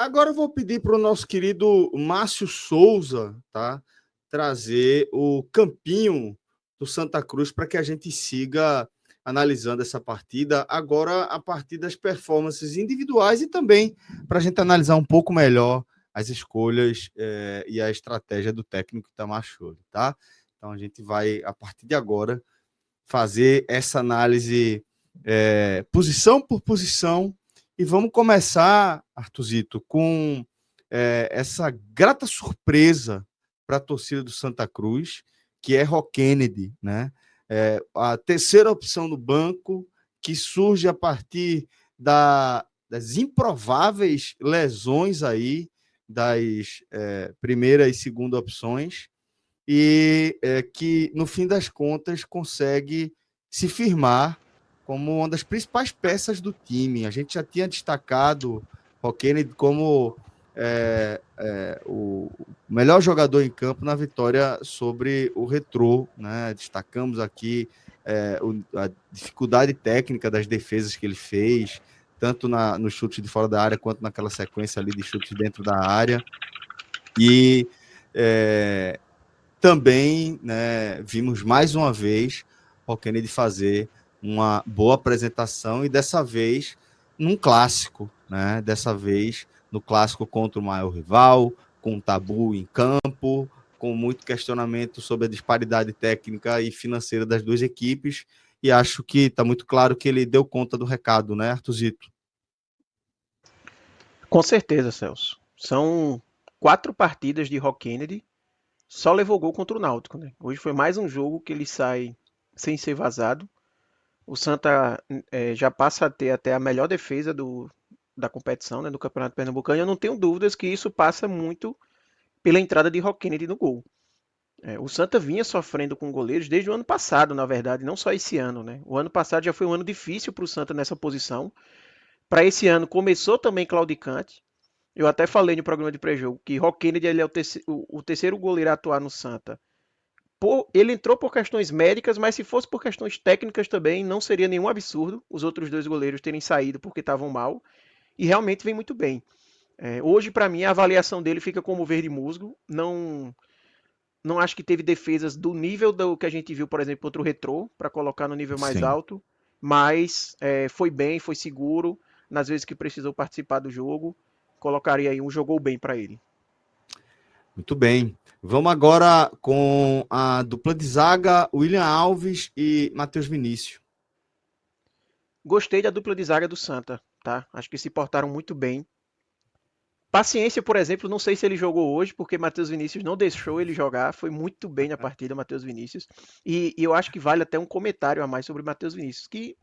Agora eu vou pedir para o nosso querido Márcio Souza, tá, trazer o campinho do Santa Cruz para que a gente siga analisando essa partida, agora a partir das performances individuais e também para a gente analisar um pouco melhor as escolhas e a estratégia do técnico Itamar Scholle, tá? Então a gente vai, a partir de agora, fazer essa análise posição por posição e vamos começar, Arthuzito, com essa grata surpresa para a torcida do Santa Cruz, que é Rock Kennedy, né? A terceira opção do banco, que surge a partir das improváveis lesões aí das primeira e segunda opções, e que, no fim das contas, consegue se firmar como uma das principais peças do time. A gente já tinha destacado o Kennedy como o melhor jogador em campo na vitória sobre o Retrô, né? Destacamos aqui a dificuldade técnica das defesas que ele fez, tanto no chute de fora da área, quanto naquela sequência ali de chutes dentro da área. E também, né, vimos mais uma vez o Kennedy fazer uma boa apresentação e dessa vez num clássico, né? Dessa vez no clássico contra o maior rival, com um tabu em campo, com muito questionamento sobre a disparidade técnica e financeira das duas equipes, e acho que está muito claro que ele deu conta do recado, né, Arthuzito? Com certeza, Celso. São 4 partidas de Rock Kennedy, só levou gol contra o Náutico, né? Hoje foi mais um jogo que ele sai sem ser vazado. O Santa já passa a ter até a melhor defesa da competição, né, do Campeonato Pernambucano. Eu não tenho dúvidas que isso passa muito pela entrada de Rock Kennedy no gol. O Santa vinha sofrendo com goleiros desde o ano passado, na verdade, não só esse ano, né? O ano passado já foi um ano difícil para o Santa nessa posição. Para esse ano começou também claudicante. Eu até falei no programa de pré-jogo que Rock Kennedy ele é o terceiro goleiro a atuar no Santa. Ele entrou por questões médicas, mas se fosse por questões técnicas também, não seria nenhum absurdo os outros dois goleiros terem saído porque estavam mal. E realmente vem muito bem. Hoje, para mim, a avaliação dele fica como verde musgo. Não acho que teve defesas do nível do que a gente viu, por exemplo, contra o Retrô, para colocar no nível mais Sim. alto. Mas foi bem, foi seguro. Nas vezes que precisou participar do jogo, colocaria aí um jogou bem para ele. Muito bem. Vamos agora com a dupla de zaga, William Alves e Matheus Vinícius. Gostei da dupla de zaga do Santa, tá? Acho que se portaram muito bem. Paciência, por exemplo, não sei se ele jogou hoje, porque Matheus Vinícius não deixou ele jogar. Foi muito bem na partida, Matheus Vinícius. E eu acho que vale até um comentário a mais sobre Matheus Vinícius, que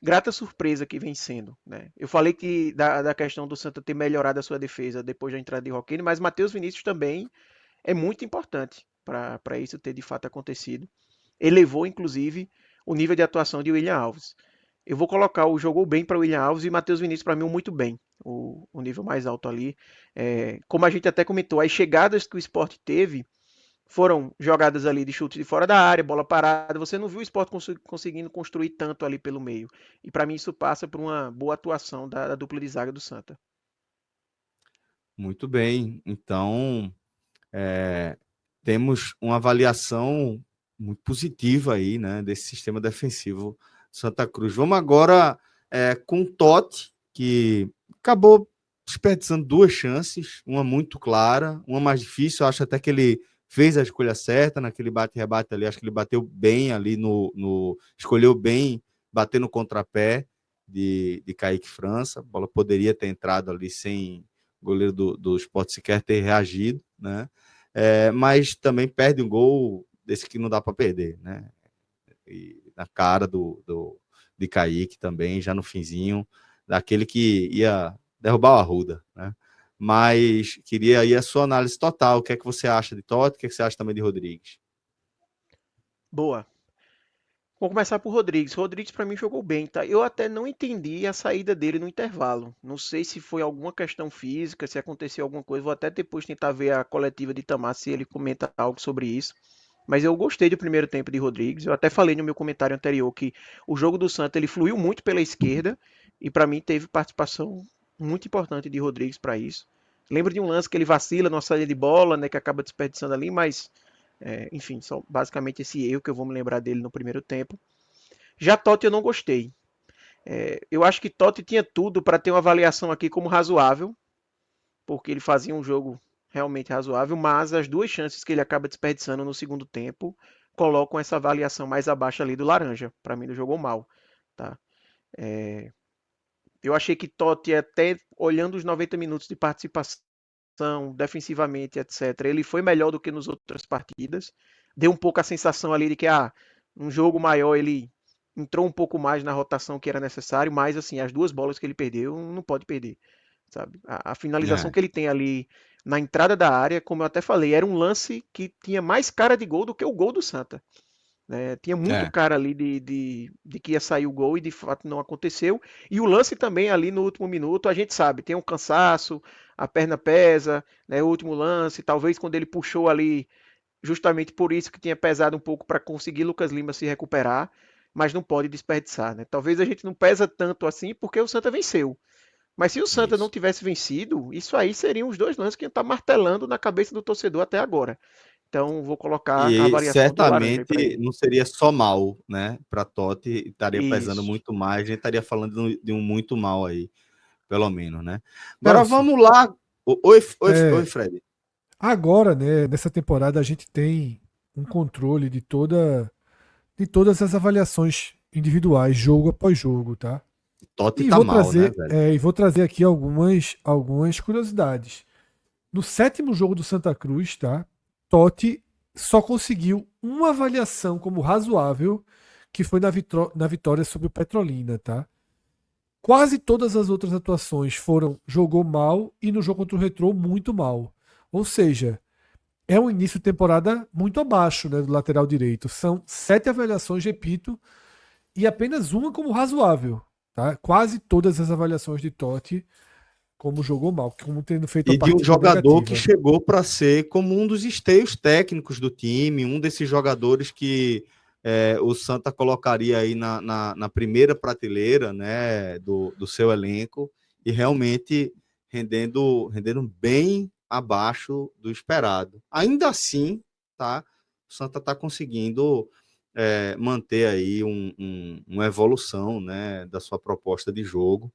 grata surpresa que vem sendo, né? Eu falei que da questão do Santa ter melhorado a sua defesa depois da entrada de Roquine, mas Matheus Vinícius também é muito importante para isso ter de fato acontecido. Elevou, inclusive, o nível de atuação de William Alves. Eu vou colocar o jogou bem para o William Alves e Matheus Vinícius para mim muito bem, o nível mais alto ali. Como a gente até comentou, as chegadas que o Sport teve foram jogadas ali de chute de fora da área, bola parada. Você não viu o Sport conseguindo construir tanto ali pelo meio. E para mim isso passa por uma boa atuação da dupla de zaga do Santa. Muito bem. Então, temos uma avaliação muito positiva aí, né, desse sistema defensivo Santa Cruz. Vamos agora com o Totti, que acabou desperdiçando 2 chances, uma muito clara, uma mais difícil. Eu acho até que ele fez a escolha certa naquele bate-rebate ali. Acho que ele bateu bem ali escolheu bem bater no contrapé de Kaique França. A bola poderia ter entrado ali sem o goleiro do Sport sequer ter reagido, né? Mas também perde um gol desse que não dá para perder, né? E na cara de Kaique também, já no finzinho, daquele que ia derrubar o Arruda, né? Mas queria aí a sua análise total. O que é que você acha de Totti? O que é que você acha também de Rodrigues? Boa. Vou começar por Rodrigues. Rodrigues para mim jogou bem, tá? Eu até não entendi a saída dele no intervalo. Não sei se foi alguma questão física, se aconteceu alguma coisa. Vou até depois tentar ver a coletiva de Itamar se ele comenta algo sobre isso. Mas eu gostei do primeiro tempo de Rodrigues. Eu até falei no meu comentário anterior que o jogo do Santa ele fluiu muito pela esquerda e para mim teve participação muito importante de Rodrigues para isso. Lembro de um lance que ele vacila numa saída de bola, né, que acaba desperdiçando ali, mas enfim, só basicamente esse erro que eu vou me lembrar dele no primeiro tempo. Já Totti eu não gostei. Eu acho que Totti tinha tudo para ter uma avaliação aqui como razoável, porque ele fazia um jogo realmente razoável, mas as duas chances que ele acaba desperdiçando no segundo tempo colocam essa avaliação mais abaixo ali do Laranja. Para mim, ele jogou mal. Tá? Eu achei que Totti, até olhando os 90 minutos de participação, defensivamente, etc., ele foi melhor do que nas outras partidas. Deu um pouco a sensação ali de que, um jogo maior ele entrou um pouco mais na rotação que era necessário, mas assim, as duas bolas que ele perdeu, não pode perder, sabe? A finalização É, que ele tem ali na entrada da área, como eu até falei, era um lance que tinha mais cara de gol do que o gol do Santa. Né? Tinha muito é. cara ali de que ia sair o gol e de fato não aconteceu. E o lance também ali no último minuto, a gente sabe, tem um cansaço, a perna pesa, né? O último lance, talvez quando ele puxou ali, justamente por isso que tinha pesado um pouco para conseguir Lucas Lima se recuperar, mas não pode desperdiçar, né? Talvez a gente não pesa tanto assim porque o Santa venceu. Mas se o Santa não Isso. tivesse vencido, isso aí seriam os dois lances que iam estar martelando na cabeça do torcedor até agora. Então, vou colocar a E avaliação do Laranja aí para certamente ele. não seria só mal, né? Para Totti estaria pesando Isso. muito mais, a gente estaria falando de um muito mal aí, pelo menos, né? Agora Celso, vamos lá. Oi, é, Fred. agora, né, nessa temporada, a gente tem um controle de todas as avaliações individuais, jogo após jogo, tá? Totti tá mal, né, velho? E vou trazer aqui algumas curiosidades. No sétimo jogo do Santa Cruz, tá? Totti só conseguiu uma avaliação como razoável, que foi na vitória sobre o Petrolina, tá? Quase todas as outras atuações foram jogou mal e no jogo contra o Retrô muito mal. Ou seja, é um início de temporada muito abaixo, né, do lateral direito. São 7 avaliações, repito, e apenas uma como razoável. Tá? Quase todas as avaliações de Totti como jogou mal, como tendo feito a E de um partida jogador que negativa. chegou para ser como um dos esteios técnicos do time, um desses jogadores que o Santa colocaria aí na primeira prateleira, né, do seu elenco, e realmente rendendo bem abaixo do esperado. Ainda assim, tá, o Santa está conseguindo manter aí uma evolução, né, da sua proposta de jogo,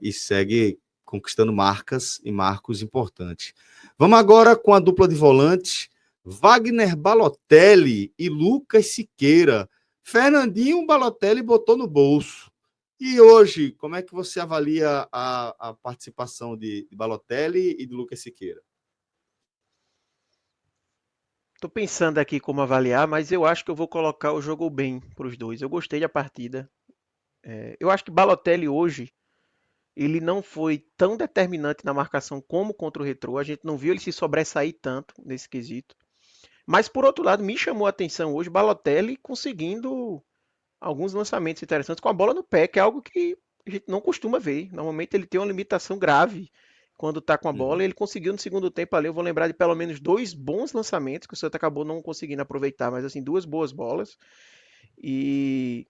e segue conquistando marcas e marcos importantes. Vamos agora com a dupla de volantes, Wagner Balotelli e Lucas Siqueira. Fernandinho Balotelli botou no bolso. E hoje, como é que você avalia a participação de Balotelli e de Lucas Siqueira? Tô pensando aqui como avaliar, mas eu acho que eu vou colocar o jogo bem para os dois. Eu gostei da partida. Eu acho que Balotelli hoje ele não foi tão determinante na marcação como contra o Retrô. A gente não viu ele se sobressair tanto nesse quesito. Mas por outro lado, me chamou a atenção hoje Balotelli conseguindo alguns lançamentos interessantes com a bola no pé, que é algo que a gente não costuma ver. Normalmente ele tem uma limitação grave quando está com a bola. E ele conseguiu no segundo tempo ali. Eu vou lembrar de pelo menos dois bons lançamentos que o Santa acabou não conseguindo aproveitar, mas assim, duas boas bolas. E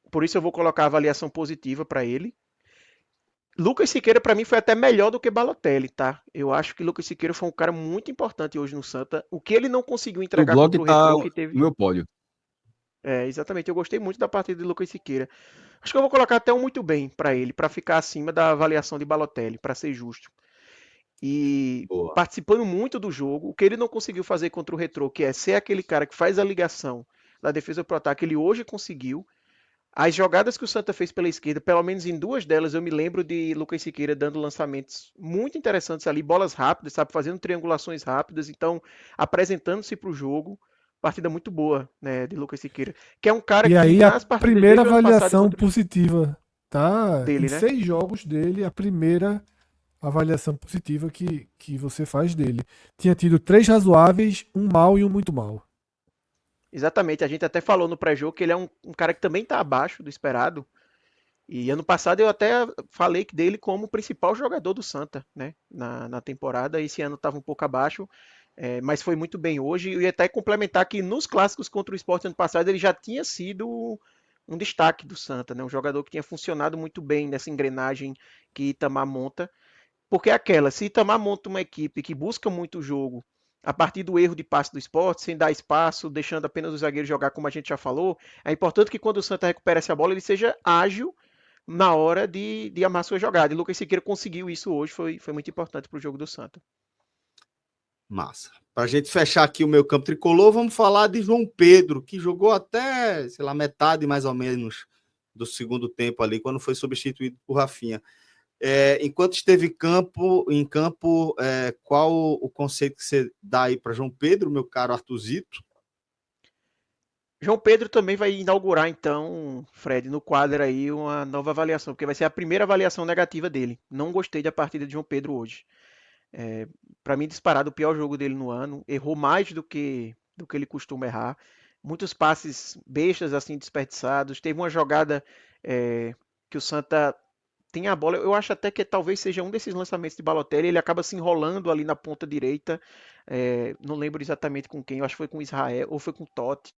por isso eu vou colocar a avaliação positiva para ele. Lucas Siqueira, para mim, foi até melhor do que Balotelli, tá? Eu acho que Lucas Siqueira foi um cara muito importante hoje no Santa. O que ele não conseguiu No entregar blog contra o tá Retrô, no que teve. meu pódio. Exatamente. Eu gostei muito da partida de Lucas Siqueira. Acho que eu vou colocar até um muito bem para ele, para ficar acima da avaliação de Balotelli, para ser justo. E Boa. participando muito do jogo, o que ele não conseguiu fazer contra o Retrô, que é ser aquele cara que faz a ligação da defesa para o ataque, ele hoje conseguiu. As jogadas que o Santa fez pela esquerda, pelo menos em duas delas, eu me lembro de Lucas Siqueira dando lançamentos muito interessantes ali, bolas rápidas, sabe, fazendo triangulações rápidas, então apresentando-se para o jogo. Partida muito boa, né, de Lucas Siqueira, que é um cara E que aí a nas partidas primeira desde o ano passado avaliação contra positiva, tá? Em dele, né? 6 jogos dele, a primeira avaliação positiva que você faz dele. Tinha tido 3 razoáveis, um mal e um muito mal. Exatamente, a gente até falou no pré-jogo que ele é um cara que também está abaixo do esperado. E ano passado eu até falei dele como o principal jogador do Santa, né? Na temporada. Esse ano estava um pouco abaixo, mas foi muito bem hoje. E até complementar que nos clássicos contra o Sport ano passado ele já tinha sido um destaque do Santa, né? Um jogador que tinha funcionado muito bem nessa engrenagem que Itamar monta. Porque é aquela, se Itamar monta uma equipe que busca muito o jogo a partir do erro de passe do Sport, sem dar espaço, deixando apenas o zagueiro jogar como a gente já falou, é importante que quando o Santa recupere essa bola, ele seja ágil na hora de amar sua jogada. E Lucas Siqueira conseguiu isso hoje, foi muito importante para o jogo do Santa. Massa. Para a gente fechar aqui o meu campo tricolor, vamos falar de João Pedro, que jogou até, sei lá, metade mais ou menos do segundo tempo ali, quando foi substituído por Rafinha. Enquanto esteve em campo, qual o conceito que você dá aí para João Pedro, meu caro Artuzito? João Pedro também vai inaugurar, então, Fred, no quadro aí, uma nova avaliação, porque vai ser a primeira avaliação negativa dele. Não gostei da partida de João Pedro hoje. Para mim, disparado o pior jogo dele no ano. Errou mais do que ele costuma errar. Muitos passes bestas, assim, desperdiçados. Teve uma jogada que o Santa tem a bola. Eu acho até que talvez seja um desses lançamentos de Balotelli. Ele acaba se enrolando ali na ponta direita. Não lembro exatamente com quem. Eu acho que foi com Israel ou foi com Totti.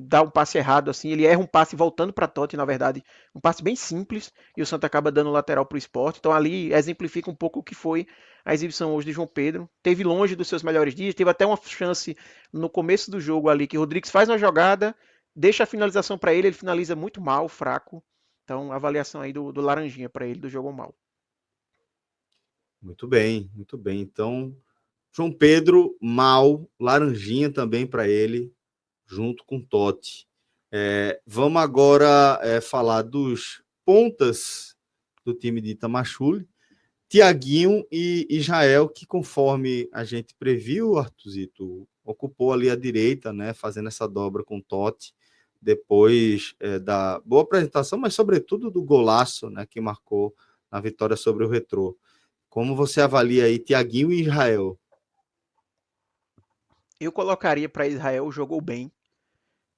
Dá um passe errado assim. Ele erra um passe voltando para Totti, na verdade. Um passe bem simples. E o Santa acaba dando lateral para o Sport. Então ali exemplifica um pouco o que foi a exibição hoje de João Pedro. Teve longe dos seus melhores dias. Teve até uma chance no começo do jogo ali que o Rodrigues faz uma jogada. Deixa a finalização para ele. Ele finaliza muito mal, fraco. Então, avaliação aí do Laranjinha para ele, do jogo mal. Muito bem, muito bem. Então, João Pedro, mal, Laranjinha também para ele, junto com Totti. Vamos agora falar dos pontas do time de Itamachule, Tiaguinho e Israel, que conforme a gente previu, Artuzito, ocupou ali a direita, né, fazendo essa dobra com Totti, depois da boa apresentação, mas sobretudo do golaço, né, que marcou na vitória sobre o Retrô. Como você avalia aí Tiaguinho e Israel? Eu colocaria para Israel, jogou bem.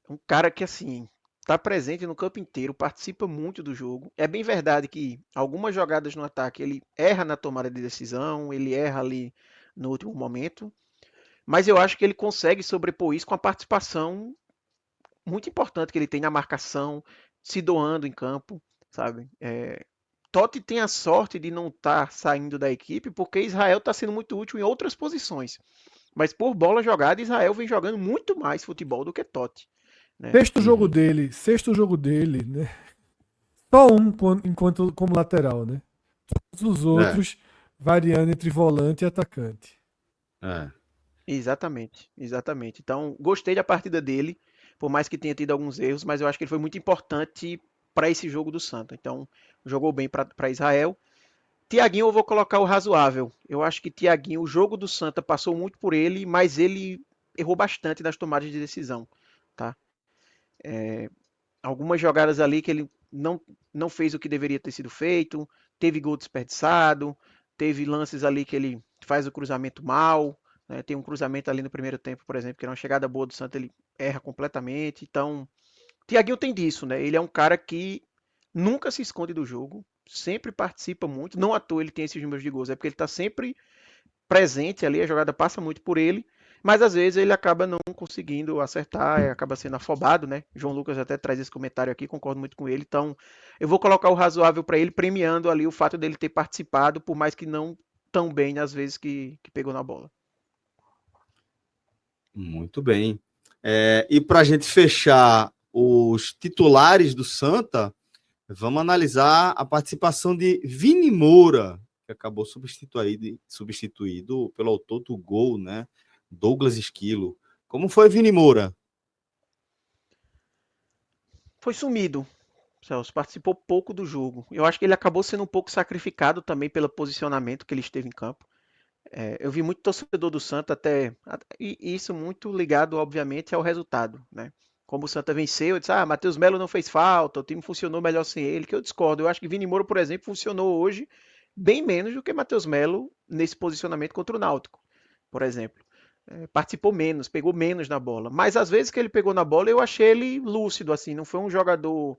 Um cara que, assim, está presente no campo inteiro, participa muito do jogo. É bem verdade que algumas jogadas no ataque ele erra na tomada de decisão, ele erra ali no último momento, mas eu acho que ele consegue sobrepor isso com a participação muito importante que ele tem na marcação, se doando em campo, sabe? Totti tem a sorte de não estar saindo da equipe porque Israel está sendo muito útil em outras posições. Mas por bola jogada, Israel vem jogando muito mais futebol do que Totti. Né? Sexto jogo dele, né? Só um enquanto como lateral, né? Todos os outros variando entre volante e atacante. Exatamente, exatamente. Então, gostei da partida dele, por mais que tenha tido alguns erros, mas eu acho que ele foi muito importante para esse jogo do Santa. Então, jogou bem para Israel. Tiaguinho, eu vou colocar o razoável. Eu acho que Tiaguinho, o jogo do Santa passou muito por ele, mas ele errou bastante nas tomadas de decisão, tá? Algumas jogadas ali que ele não fez o que deveria ter sido feito, teve gol desperdiçado, teve lances ali que ele faz o cruzamento mal, né? Tem um cruzamento ali no primeiro tempo, por exemplo, que era uma chegada boa do Santa, ele erra completamente. Então, Tiaguinho tem disso, né? Ele é um cara que nunca se esconde do jogo, sempre participa muito, não à toa ele tem esses números de gols, é porque ele está sempre presente ali, a jogada passa muito por ele, mas às vezes ele acaba não conseguindo acertar, acaba sendo afobado, né? João Lucas até traz esse comentário aqui, concordo muito com ele, então eu vou colocar o razoável para ele, premiando ali o fato dele ter participado, por mais que não tão bem às vezes que pegou na bola. Muito bem. E para a gente fechar os titulares do Santa, vamos analisar a participação de Vini Moura, que acabou substituído pelo autor do gol, né? Douglas Esquilo. Como foi Vini Moura? Foi sumido, Celso, participou pouco do jogo. Eu acho que ele acabou sendo um pouco sacrificado também pelo posicionamento que ele esteve em campo. Eu vi muito torcedor do Santa e isso muito ligado, obviamente, ao resultado, né? Como o Santa venceu, eu disse, Matheus Melo não fez falta, o time funcionou melhor sem ele, que eu discordo. Eu acho que Vini Moura, por exemplo, funcionou hoje bem menos do que Matheus Melo nesse posicionamento contra o Náutico, por exemplo. Participou menos, pegou menos na bola. Mas às vezes que ele pegou na bola, eu achei ele lúcido, assim, não foi um jogador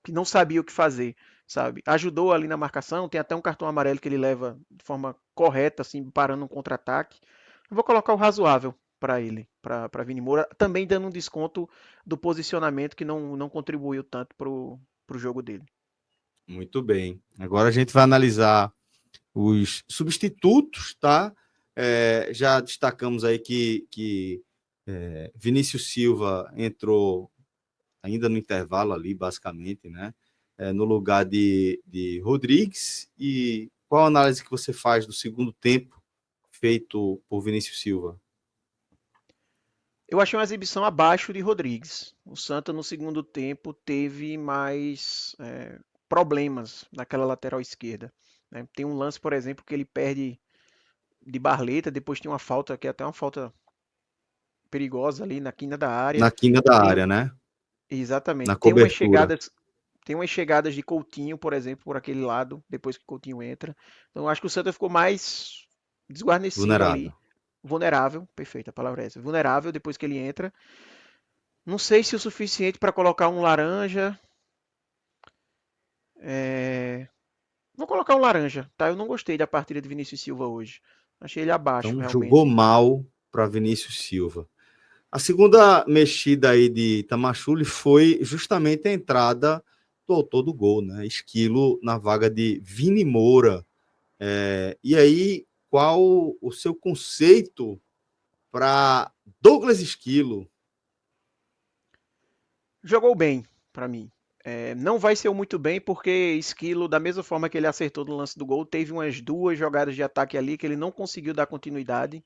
que não sabia o que fazer, sabe? Ajudou ali na marcação, tem até um cartão amarelo que ele leva de forma correta, assim, parando um contra-ataque. Eu vou colocar o razoável para ele, para Vini Moura, também dando um desconto do posicionamento que não contribuiu tanto para o jogo dele. Muito bem. Agora a gente vai analisar os substitutos, tá? Já destacamos aí que Vinícius Silva entrou ainda no intervalo ali, basicamente, né? No lugar de Rodrigues. E qual a análise que você faz do segundo tempo feito por Vinícius Silva? Eu achei uma exibição abaixo de Rodrigues. O Santa no segundo tempo teve mais problemas naquela lateral esquerda, né? Tem um lance, por exemplo, que ele perde de Barleta, depois tem uma falta que é até uma falta perigosa ali na quina da área. Na quina da Tem, área, né? exatamente. Na cobertura. Tem umas chegadas de Coutinho, por exemplo, por aquele lado, depois que Coutinho entra. Então eu acho que o Santa ficou mais desguarnecido Vulnerável. ali. Vulnerável, perfeito, a palavra é essa. Vulnerável depois que ele entra. Não sei se o suficiente para colocar um laranja. Vou colocar um laranja, tá? Eu não gostei da partida de Vinícius Silva hoje. Achei ele abaixo, Então jogou realmente. mal para Vinícius Silva. A segunda mexida aí de Tamachule foi justamente a entrada do autor do gol, né? Esquilo na vaga de Vini Moura. E aí, qual o seu conceito para Douglas Esquilo? Jogou bem, para mim. Não vai ser o muito bem, porque Esquilo, da mesma forma que ele acertou no lance do gol, teve umas duas jogadas de ataque ali que ele não conseguiu dar continuidade.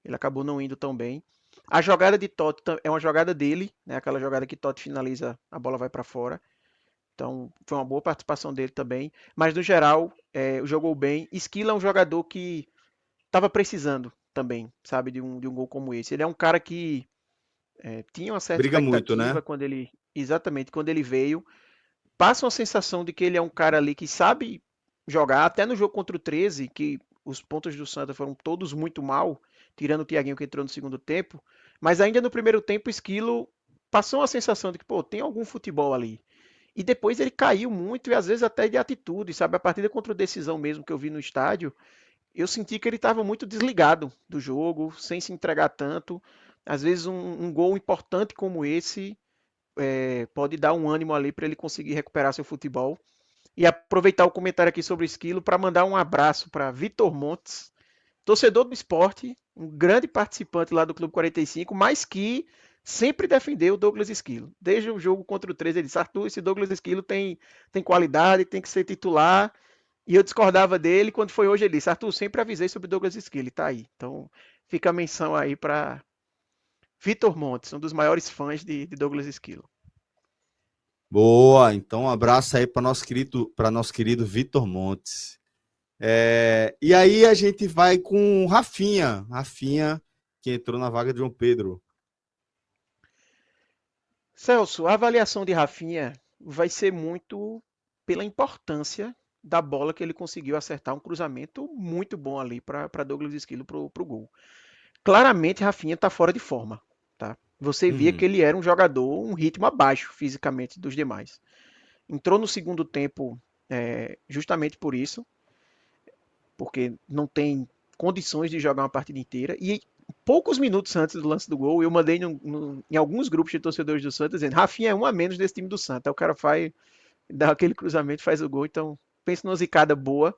Ele acabou não indo tão bem. A jogada de Totti é uma jogada dele, né? Aquela jogada que Totti finaliza, a bola vai para fora. Então foi uma boa participação dele também. Mas no geral, jogou bem. Esquilo é um jogador que estava precisando também, sabe, de um gol como esse. Ele é um cara que tinha uma certa Briga muito, expectativa né? quando ele veio. Passa uma sensação de que ele é um cara ali que sabe jogar, até no jogo contra o 13, que os pontos do Santa foram todos muito mal, tirando o Thiaguinho que entrou no segundo tempo, mas ainda no primeiro tempo o Esquilo passou uma sensação de que, pô, tem algum futebol ali. E depois ele caiu muito e às vezes até de atitude, sabe? A partida contra o Decisão mesmo que eu vi no estádio, eu senti que ele estava muito desligado do jogo, sem se entregar tanto. Às vezes um gol importante como esse pode dar um ânimo ali para ele conseguir recuperar seu futebol. E aproveitar o comentário aqui sobre o Esquilo para mandar um abraço para Vitor Montes, torcedor do esporte, um grande participante lá do Clube 45, mas que sempre defendeu o Douglas Esquilo. Desde o jogo contra o 13, ele disse: Arthur, esse Douglas Esquilo tem qualidade, tem que ser titular. E eu discordava dele. Quando foi hoje, ele disse: Arthur, sempre avisei sobre o Douglas Esquilo, tá aí. Então fica a menção aí para Vitor Montes, um dos maiores fãs de Douglas Esquilo. Boa, então um abraço aí para nosso querido Vitor Montes. E aí a gente vai com Rafinha, que entrou na vaga de João Pedro. Celso, a avaliação de Rafinha vai ser muito pela importância da bola que ele conseguiu acertar, um cruzamento muito bom ali para Douglas Esquilo para o gol. Claramente, Rafinha está fora de forma, tá? Você via que Uhum. ele era um jogador, um ritmo abaixo fisicamente dos demais. Entrou no segundo tempo justamente por isso, porque não tem condições de jogar uma partida inteira. E poucos minutos antes do lance do gol, eu mandei em alguns grupos de torcedores do Santos dizendo: Rafinha é um a menos desse time do Santos. Aí o cara dá aquele cruzamento, faz o gol. Então, pensa numa zicada boa.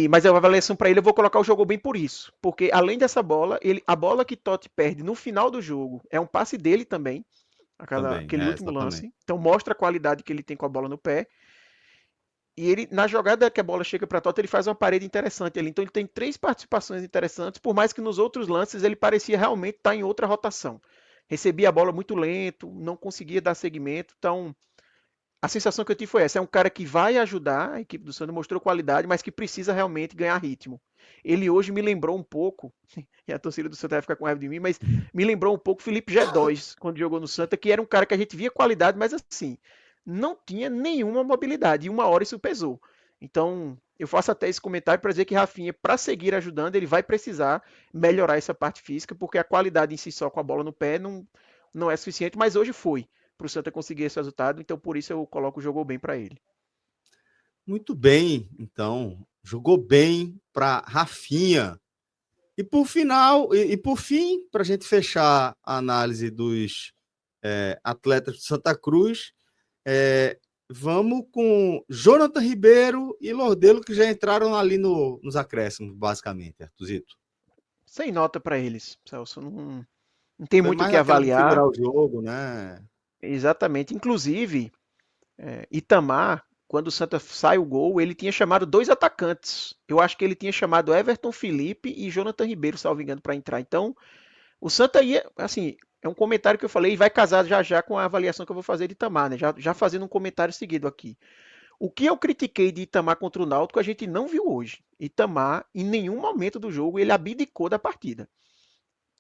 Mas a avaliação para ele eu vou colocar o jogo bem por isso. Porque além dessa bola, a bola que Totti perde no final do jogo é um passe dele também. Também, Aquele último exatamente. lance. Então mostra a qualidade que ele tem com a bola no pé. E ele, na jogada que a bola chega para Totti, ele faz uma parede interessante ali. Então ele tem três participações interessantes, por mais que nos outros lances ele parecia realmente estar em outra rotação. Recebia a bola muito lento, não conseguia dar segmento. Então, a sensação que eu tive foi essa: é um cara que vai ajudar, a equipe do Santos mostrou qualidade, mas que precisa realmente ganhar ritmo. Ele hoje me lembrou um pouco, e a torcida do Santa vai ficar com raiva de mim, mas me lembrou um pouco Felipe G2, quando jogou no Santa, que era um cara que a gente via qualidade, mas assim, não tinha nenhuma mobilidade, e uma hora isso pesou. Então, eu faço até esse comentário para dizer que Rafinha, para seguir ajudando, ele vai precisar melhorar essa parte física, porque a qualidade em si só com a bola no pé não é suficiente, mas hoje foi para o Santa conseguir esse resultado, então por isso eu coloco o jogou bem para ele. Muito bem, então, jogou bem para Rafinha. E por fim, para a gente fechar a análise dos atletas de Santa Cruz, vamos com Jonathan Ribeiro e Lordelo, que já entraram ali nos acréscimos, basicamente, Artuzito. Sem nota para eles, Celso. Não tem Foi muito o mais que naquela de avaliar. segurar o jogo, né? Exatamente. Inclusive, Itamar, quando o Santa sai o gol, ele tinha chamado 2 atacantes. Eu acho que ele tinha chamado Everton Felipe e Jonathan Ribeiro, salvo engano, para entrar. Então, o Santa ia, assim, é um comentário que eu falei e vai casar já já com a avaliação que eu vou fazer de Itamar, né? Já fazendo um comentário seguido aqui. O que eu critiquei de Itamar contra o Náutico, a gente não viu hoje. Itamar, em nenhum momento do jogo, ele abdicou da partida.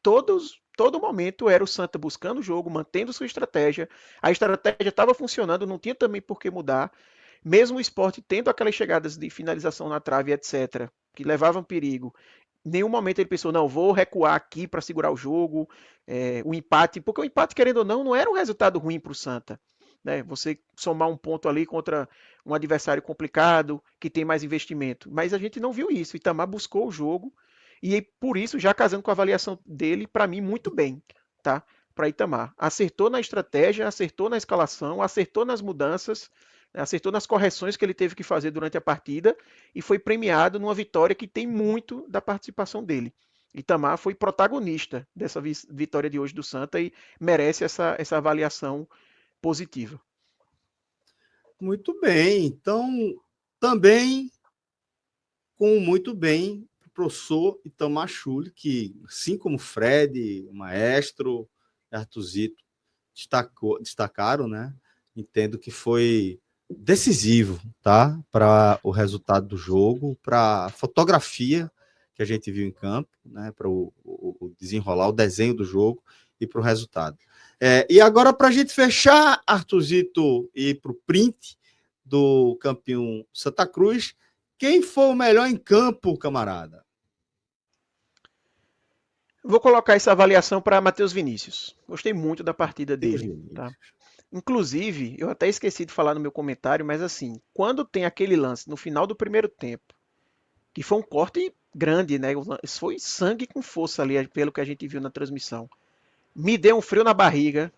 Todo momento era o Santa buscando o jogo, mantendo sua estratégia. A estratégia estava funcionando, não tinha também por que mudar. Mesmo o Sport tendo aquelas chegadas de finalização na trave, etc., que levavam perigo, em nenhum momento ele pensou, não, vou recuar aqui para segurar o jogo, o empate, porque o empate, querendo ou não, não era um resultado ruim para o Santa. Né? Você somar um ponto ali contra um adversário complicado, que tem mais investimento. Mas a gente não viu isso. O Itamar buscou o jogo e por isso, já casando com a avaliação dele, para mim, muito bem, tá? Para Itamar. Acertou na estratégia, acertou na escalação, acertou nas mudanças, acertou nas correções que ele teve que fazer durante a partida e foi premiado numa vitória que tem muito da participação dele. Itamar foi protagonista dessa vitória de hoje do Santa e merece essa avaliação positiva. Muito bem. Então, também com muito bem o professor Itamar Schulli, que, assim como Fred, o Maestro, Artuzito, destacaram, né? Entendo que foi decisivo, tá? Para o resultado do jogo, para a fotografia que a gente viu em campo, né? Para o desenrolar, o desenho do jogo e para o resultado. E agora, para a gente fechar, Artuzito, e para o print do campeão Santa Cruz, quem foi o melhor em campo, camarada? Vou colocar essa avaliação para Matheus Vinícius. Gostei muito da partida Deus dele, tá? Inclusive, eu até esqueci de falar no meu comentário, mas assim, quando tem aquele lance no final do primeiro tempo, que foi um corte grande, né? Isso foi sangue com força ali, pelo que a gente viu na transmissão. Me deu um frio na barriga,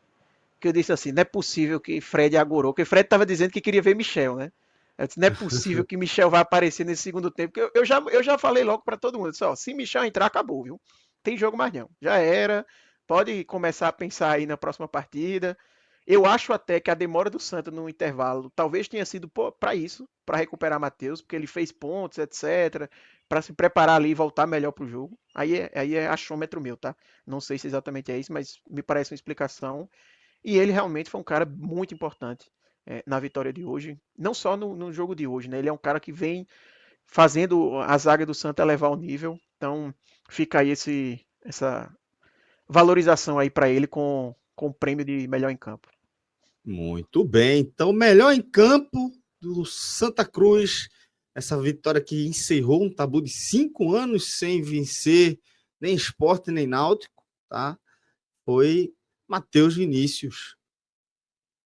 que eu disse assim, não é possível que Fred agorou, porque Fred estava dizendo que queria ver Michel, né? Eu disse, não é possível que Michel vai aparecer nesse segundo tempo, porque eu já falei logo para todo mundo, disse, ó, se Michel entrar, acabou, viu? Tem jogo mais não, já era, pode começar a pensar aí na próxima partida. Eu acho até que a demora do Santa no intervalo talvez tenha sido para isso, para recuperar Matheus, porque ele fez pontos, etc, para se preparar ali e voltar melhor para o jogo. Aí é achômetro meu, tá? Não sei se exatamente é isso, mas me parece uma explicação. E ele realmente foi um cara muito importante na vitória de hoje. Não só no jogo de hoje, né? Ele é um cara que vem fazendo a zaga do Santa elevar o nível. Então fica aí essa valorização aí para ele com o prêmio de melhor em campo. Muito bem. Então, melhor em campo do Santa Cruz. Essa vitória que encerrou um tabu de 5 anos sem vencer nem Sport nem Náutico, tá? Foi Matheus Vinícius.